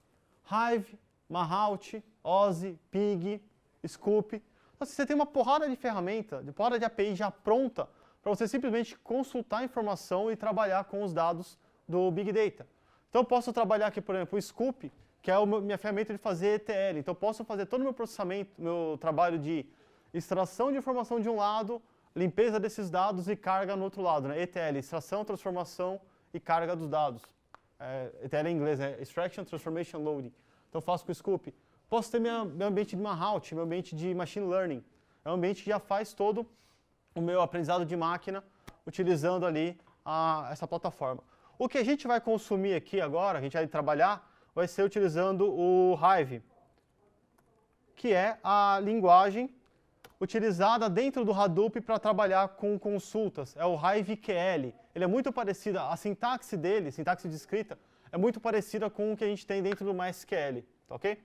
Speaker 1: Hive, Mahout, Ozzy, Pig, Scoop. Então, você tem uma porrada de ferramenta, de porrada de API já pronta para você simplesmente consultar a informação e trabalhar com os dados do Big Data. Então, eu posso trabalhar aqui, por exemplo, o Scoop, que é a minha ferramenta de fazer ETL. Então, eu posso fazer todo o meu processamento, meu trabalho de extração de informação de um lado, limpeza desses dados e carga no outro lado, né? ETL, extração, transformação e carga dos dados. ETL em inglês, né? Extraction, Transformation, Loading. Então, eu faço com o Scoop. Posso ter meu ambiente de Mahout, meu ambiente de Machine Learning. É um ambiente que já faz todo o meu aprendizado de máquina utilizando ali essa plataforma. O que a gente vai consumir aqui agora, a gente vai trabalhar, vai ser utilizando o Hive, que é a linguagem utilizada dentro do Hadoop para trabalhar com consultas. É o HiveQL. Ele é muito parecido, a sintaxe dele, sintaxe de escrita, é muito parecida com o que a gente tem dentro do MySQL, tá ok?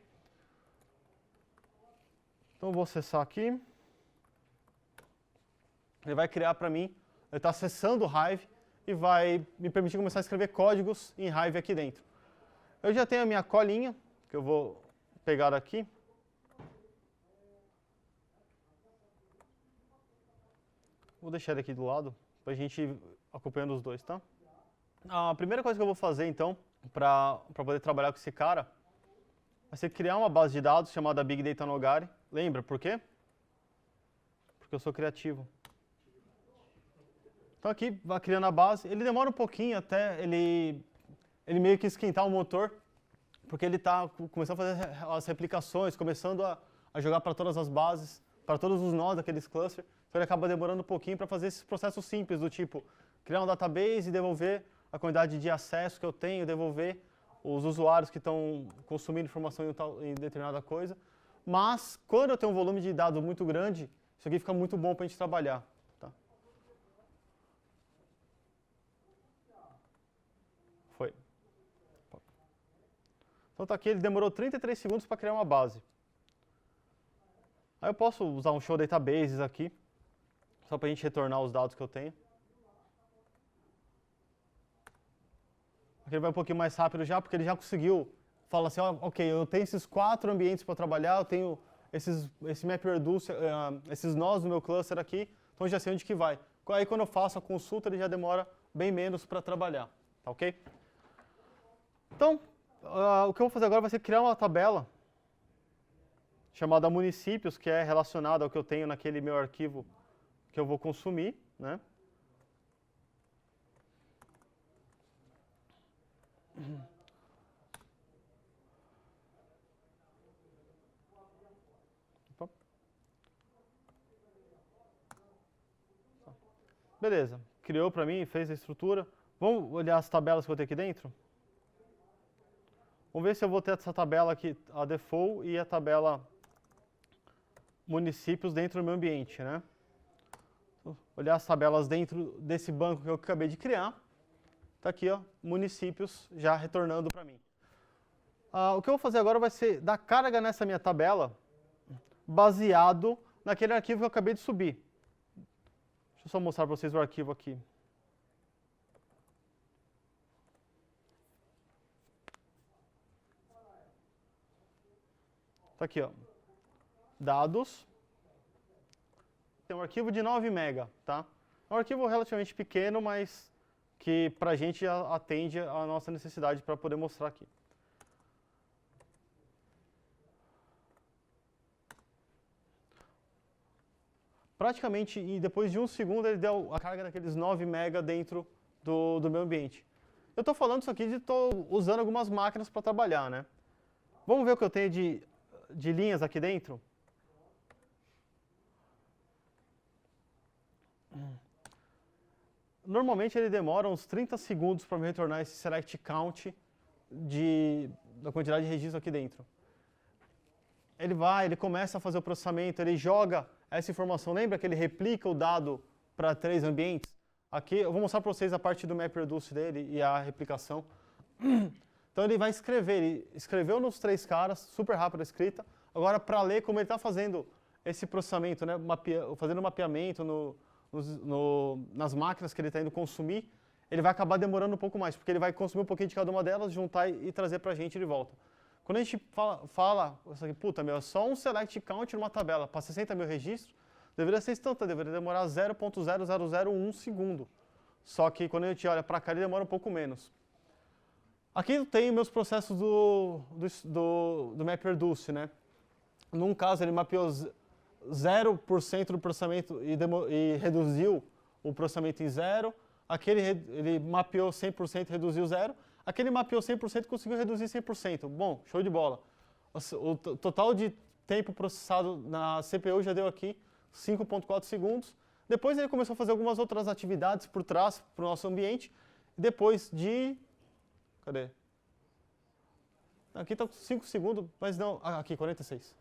Speaker 1: Então eu vou acessar aqui. Ele vai criar para mim, ele está acessando o Hive e vai me permitir começar a escrever códigos em Hive aqui dentro. Eu já tenho a minha colinha, que eu vou pegar aqui. Vou deixar ele aqui do lado, para a gente ir acompanhando os dois, tá? A primeira coisa que eu vou fazer, então, para poder trabalhar com esse cara, vai ser criar uma base de dados chamada Big Data Nogari. Lembra, por quê? Porque eu sou criativo. Então aqui, vai criando a base. Ele demora um pouquinho até ele meio que esquentar o motor, porque ele está começando a fazer as replicações, começando a jogar para todas as bases, para todos os nós daqueles clusters. Então ele acaba demorando um pouquinho para fazer esses processos simples, do tipo criar um database e devolver a quantidade de acesso que eu tenho, devolver os usuários que estão consumindo informação em determinada coisa. Mas, quando eu tenho um volume de dados muito grande, isso aqui fica muito bom para a gente trabalhar. Tá? Foi. Então tá aqui, ele demorou 33 segundos para criar uma base. Aí eu posso usar um show databases aqui, só para a gente retornar os dados que eu tenho. Aqui ele vai um pouquinho mais rápido já, porque ele já conseguiu. Fala assim, ok, eu tenho esses 4 ambientes para trabalhar, eu tenho esse MapReduce, esses nós do meu cluster aqui, então eu já sei onde que vai. Aí quando eu faço a consulta, ele já demora bem menos para trabalhar, tá ok? Então, o que eu vou fazer agora vai ser criar uma tabela chamada municípios, que é relacionada ao que eu tenho naquele meu arquivo que eu vou consumir, né? Beleza, criou para mim, fez a estrutura. Vamos olhar as tabelas que eu tenho aqui dentro? Vamos ver se eu vou ter essa tabela aqui, a default e a tabela municípios dentro do meu ambiente, né? Olhar as tabelas dentro desse banco que eu acabei de criar. Está aqui, ó, municípios já retornando para mim. O que eu vou fazer agora vai ser dar carga nessa minha tabela baseado naquele arquivo que eu acabei de subir. Deixa eu só mostrar para vocês o arquivo aqui. Está aqui, ó. Dados. Tem um arquivo de 9 MB, tá? É um arquivo relativamente pequeno, mas que para a gente atende a nossa necessidade para poder mostrar aqui. Praticamente, e depois de 1 segundo, ele deu a carga daqueles 9 MB dentro do meu ambiente. Eu estou falando isso aqui de estou usando algumas máquinas para trabalhar, né? Vamos ver o que eu tenho de linhas aqui dentro? Normalmente ele demora uns 30 segundos para me retornar esse select count da quantidade de registro aqui dentro. Ele começa a fazer o processamento, ele joga essa informação. Lembra que ele replica o dado para 3 ambientes. Aqui eu vou mostrar para vocês a parte do MapReduce dele e a replicação. Então ele vai escrever, ele escreveu nos 3 caras, super rápido a escrita. Agora para ler como ele está fazendo esse processamento, né, fazendo mapeamento nas máquinas que ele está indo consumir, ele vai acabar demorando um pouco mais, porque ele vai consumir um pouquinho de cada uma delas, juntar e trazer para a gente de volta. Quando a gente fala puta, meu, é só um select count numa tabela para 60 mil registros, deveria ser instantâneo, deveria demorar 0.0001 segundo. Só que quando a gente olha para cá, ele demora um pouco menos. Aqui eu tenho meus processos do MapReduce, né? Num caso, ele mapeou 0% do processamento e reduziu o processamento em 0. Aquele ele mapeou 100% e reduziu 0. Aquele mapeou 100% e conseguiu reduzir 100%. Bom, show de bola. O total de tempo processado na CPU já deu aqui 5.4 segundos. Depois ele começou a fazer algumas outras atividades por trás, para o nosso ambiente. Depois de... Cadê? Aqui está 5 segundos, mas não... aqui, 46.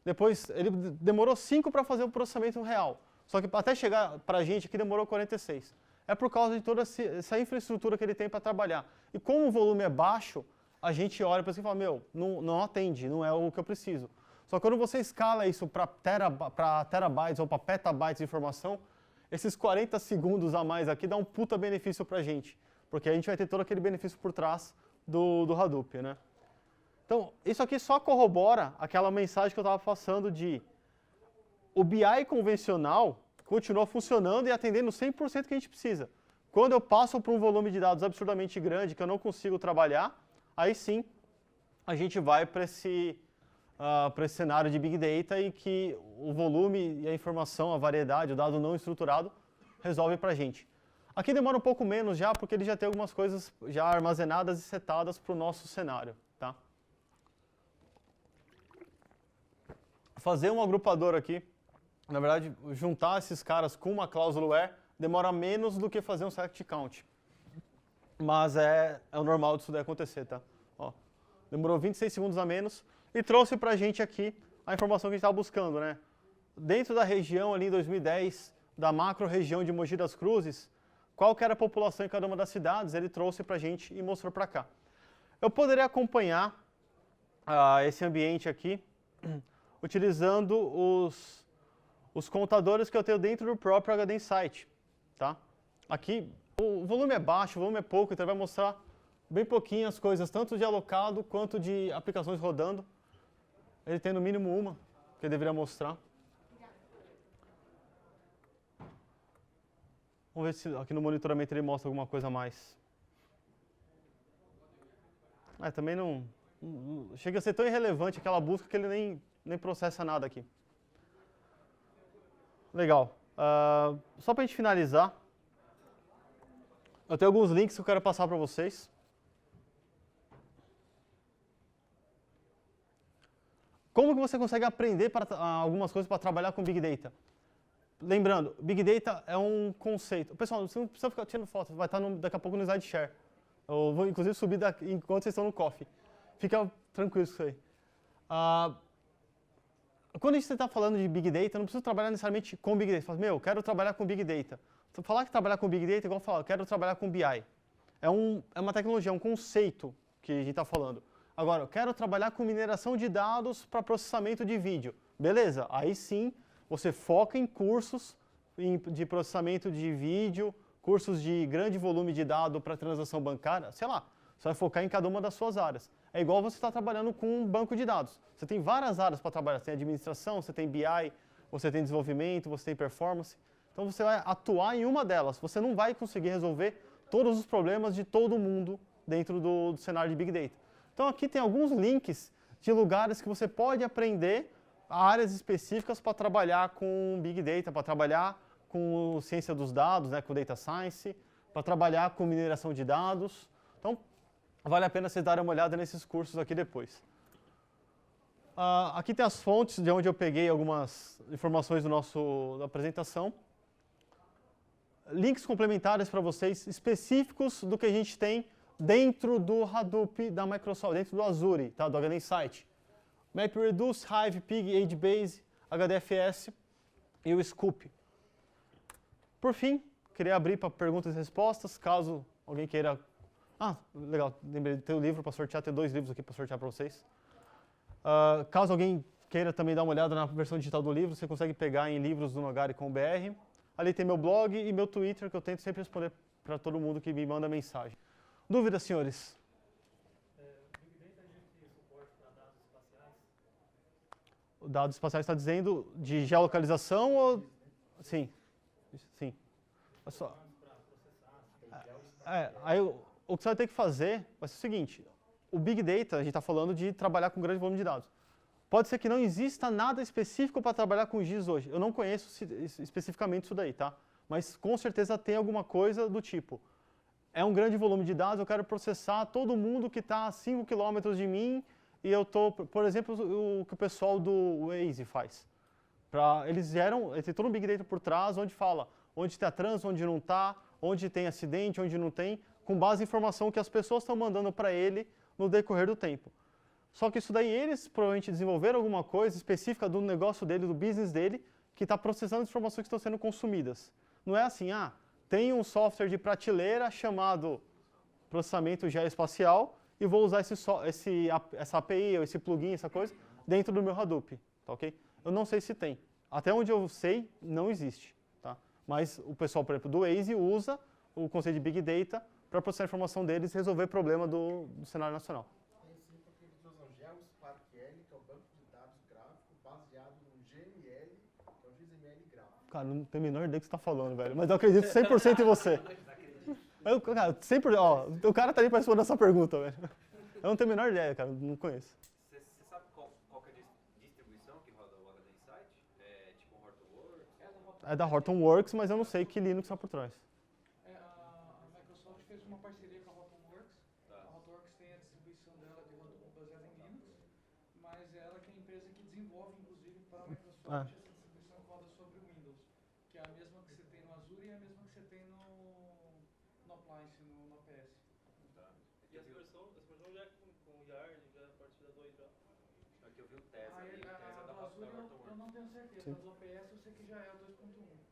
Speaker 1: Depois ele demorou 5 para fazer o processamento real. Só que até chegar para a gente aqui demorou 46. É por causa de toda essa infraestrutura que ele tem para trabalhar. E como o volume é baixo, a gente olha para isso e fala, meu, não atende, não é o que eu preciso. Só que quando você escala isso para terabytes ou para petabytes de informação, esses 40 segundos a mais aqui dá um puta benefício para a gente. Porque a gente vai ter todo aquele benefício por trás do Hadoop, né? Então, isso aqui só corrobora aquela mensagem que eu estava passando de o BI convencional continua funcionando e atendendo 100% que a gente precisa. Quando eu passo para um volume de dados absurdamente grande que eu não consigo trabalhar, aí sim a gente vai para esse cenário de Big Data e que o volume e a informação, a variedade, o dado não estruturado resolve para a gente. Aqui demora um pouco menos já, porque ele já tem algumas coisas já armazenadas e setadas para o nosso cenário. Tá? Fazer um agrupador aqui, na verdade, juntar esses caras com uma cláusula where demora menos do que fazer um select count. Mas é o normal disso daí acontecer, tá? Ó, demorou 26 segundos a menos e trouxe pra gente aqui a informação que a gente estava buscando, né? Dentro da região ali em 2010, da macro-região de Mogi das Cruzes, qual que era a população em cada uma das cidades, ele trouxe pra gente e mostrou pra cá. Eu poderia acompanhar esse ambiente aqui utilizando os contadores que eu tenho dentro do próprio HD Insight, tá? Aqui o volume é baixo, o volume é pouco, então ele vai mostrar bem pouquinhas coisas, tanto de alocado quanto de aplicações rodando. Ele tem no mínimo uma que ele deveria mostrar. Vamos ver se aqui no monitoramento ele mostra alguma coisa a mais. Também não chega a ser tão irrelevante aquela busca que ele nem processa nada aqui. Legal. Só para a gente finalizar, eu tenho alguns links que eu quero passar para vocês. Como que você consegue aprender algumas coisas para trabalhar com Big Data? Lembrando, Big Data é um conceito. Pessoal, você não precisa ficar tirando fotos, vai estar daqui a pouco no SlideShare. Eu vou inclusive subir enquanto vocês estão no coffee. Fica tranquilo com isso aí. Quando a gente está falando de Big Data, não precisa trabalhar necessariamente com Big Data. Você fala, meu, eu quero trabalhar com Big Data. Falar que trabalhar com Big Data é igual falar, eu quero trabalhar com BI. É uma tecnologia, é um conceito que a gente está falando. Agora, eu quero trabalhar com mineração de dados para processamento de vídeo. Beleza, aí sim você foca em cursos de processamento de vídeo, cursos de grande volume de dados para transação bancária, sei lá. Você vai focar em cada uma das suas áreas. É igual você estar trabalhando com um banco de dados. Você tem várias áreas para trabalhar. Você tem administração, você tem BI, você tem desenvolvimento, você tem performance. Então você vai atuar em uma delas. Você não vai conseguir resolver todos os problemas de todo mundo dentro do cenário de Big Data. Então aqui tem alguns links de lugares que você pode aprender áreas específicas para trabalhar com Big Data, para trabalhar com ciência dos dados, né, com Data Science, para trabalhar com mineração de dados. Então, vale a pena vocês darem uma olhada nesses cursos aqui depois. Aqui tem as fontes de onde eu peguei algumas informações da apresentação. Links complementares para vocês, específicos do que a gente tem dentro do Hadoop da Microsoft, dentro do Azure, tá, do HD Insight. MapReduce, Hive, Pig, HBase, HDFS e o Scoop. Por fim, queria abrir para perguntas e respostas, caso alguém queira... Ah, legal, lembrei de ter um livro para sortear, tem 2 livros aqui para sortear para vocês. Caso alguém queira também dar uma olhada na versão digital do livro, você consegue pegar em livros.nogari.com.br. Ali tem meu blog e meu Twitter, que eu tento sempre responder para todo mundo que me manda mensagem. Dúvidas, senhores?
Speaker 2: Big Data a gente tem suporte para dados espaciais?
Speaker 1: O dados espaciais está dizendo de geolocalização ou... Sim. Sim. É só... Aí o que você vai ter que fazer vai ser o seguinte. O Big Data, a gente está falando de trabalhar com grande volume de dados. Pode ser que não exista nada específico para trabalhar com GIS hoje. Eu não conheço especificamente isso daí, tá? Mas com certeza tem alguma coisa do tipo. É um grande volume de dados, eu quero processar todo mundo que está a 5 km de mim e eu estou, por exemplo, o que o pessoal do Waze faz. Eles tem todo um Big Data por trás, onde fala onde está trânsito, onde não está, onde tem acidente, onde não tem, com base em informação que as pessoas estão mandando para ele no decorrer do tempo. Só que isso daí eles provavelmente desenvolveram alguma coisa específica do negócio dele, do business dele, que está processando as informações que estão sendo consumidas. Não é assim, tem um software de prateleira chamado processamento geoespacial e vou usar essa API ou esse plugin, essa coisa, dentro do meu Hadoop, tá ok? Eu não sei se tem. Até onde eu sei, não existe, tá? Mas o pessoal, por exemplo, do Waze usa o conceito de Big Data para processar a informação deles e resolver problema do cenário nacional. Cara, não tenho a menor ideia do que você está falando, velho. Mas eu acredito 100% em você. O cara tá ali para responder essa pergunta, velho. Eu não tenho a menor ideia, cara. Não conheço.
Speaker 3: Você sabe qual que é a distribuição que roda o HD Insight? É tipo um Hortonworks?
Speaker 1: É da Hortonworks, mas eu não sei que Linux está por trás.
Speaker 2: A Microsoft fez uma parceria com a Hortonworks.
Speaker 3: Tá.
Speaker 2: A Hortonworks tem a distribuição dela de Horton baseada em Linux, mas ela que é a empresa que desenvolve, inclusive, para a Microsoft essa distribuição que roda sobre o Windows, que é a mesma que você tem no Azure e a mesma que você tem no Appliance, no APS.
Speaker 3: Tá.
Speaker 4: E essa versão já é com YARN, já a partir da 2 já.
Speaker 3: Aqui eu vi o TES ali, o TES é
Speaker 2: A
Speaker 3: da
Speaker 2: do Azure eu
Speaker 3: Hortonworks.
Speaker 2: não tenho certeza,
Speaker 1: Sim.
Speaker 2: mas o APS eu sei que já é o 2.1.